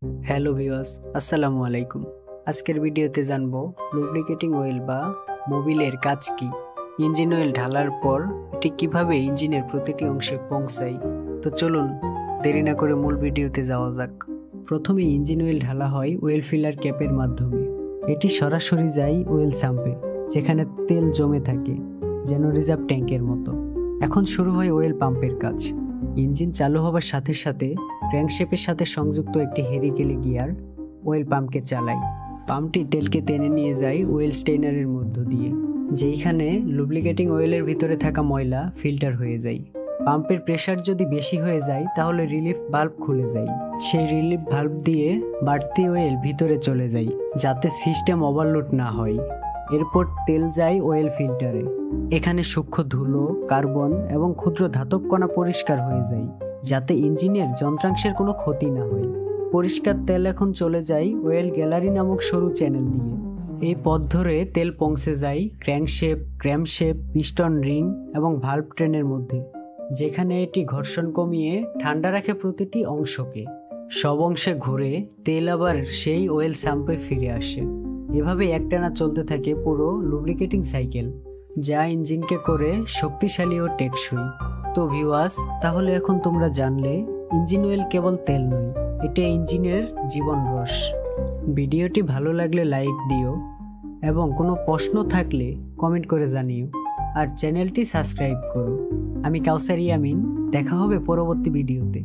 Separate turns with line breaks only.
Hello viewers, আসসালামু আলাইকুম। আজকের ভিডিওতে জানবো লুব্রিকেটিং অয়েল বা মোবিলের কাজ কি, ইঞ্জিন অয়েল ঢালার পর এটি কিভাবে ইঞ্জিনের প্রতিটি অংশে পৌঁছায়। তো চলুন দেরি না করে মূল ভিডিওতে যাওয়া যাক। প্রথমে ইঞ্জিন অয়েল ঢালা হয় অয়েল ফিলার ক্যাপের মাধ্যমে। এটি সরাসরি যায় অয়েল সাম্পে, যেখানে তেল জমে থাকে, যেন রিজার্ভ ট্যাঙ্কের মতো। এখন শুরু হয় অয়েল পাম্পের কাজ। ইঞ্জিন চালু হবার সাথে সাথে ক্র্যাঙ্কশ্যাফটের সাথে সংযুক্ত একটি হেলিকেলি গিয়ার অয়েল পাম্পকে চালায়। পাম্পটি তেলকে টেনে নিয়ে যায় অয়েল স্টেইনারের মধ্য দিয়ে, যেইখানে লুব্রিকেটিং অয়েলের ভিতরে থাকা ময়লা ফিল্টার হয়ে যায়। পাম্পের প্রেসার যদি বেশি হয়ে যায় তাহলে রিলিফ ভালভ খুলে যায়। সেই রিলিফ ভালভ দিয়ে বাড়তি অয়েল ভিতরে চলে যায়, যাতে সিস্টেম ওভারলোড না হয়। এরপর তেল যায় অয়েল ফিল্টারে। এখানে সূক্ষ্ম ধুলো, কার্বন এবং ক্ষুদ্র ধাতব কণা পরিষ্কার হয়ে যায়, যাতে ইঞ্জিনের যন্ত্রাংশের কোনো ক্ষতি না হয়। পরিষ্কার তেল এখন চলে যায় অয়েল গ্যালারি নামক সরু চ্যানেল দিয়ে। এই পথ ধরে তেল পৌঁছে যায় ক্র্যাঙ্কশ্যাফট, পিস্টন রিং এবং ভালভ ট্রেনের মধ্যে, যেখানে এটি ঘর্ষণ কমিয়ে ঠান্ডা রাখে প্রতিটি অংশকে। সব অংশে ঘুরে তেল আবার সেই অয়েল সাম্পে ফিরে আসে। এভাবে একটানা চলতে থাকে পুরো লুব্রিকেটিং সাইকেল, যা ইঞ্জিনকে করে শক্তিশালী ও টেকসই। তো ভিউয়ার্স, তাহলে এখন তোমরা জানলে ইঞ্জিন অয়েল কেবল তেল নয়, এটা ইঞ্জিনের জীবন রস। ভিডিওটি ভালো লাগলে লাইক দিও এবং কোনো প্রশ্ন থাকলে কমেন্ট করে জানিও, আর চ্যানেলটি সাবস্ক্রাইব করো। আমি কাউসার ইয়ামিন, দেখা হবে পরবর্তী ভিডিওতে।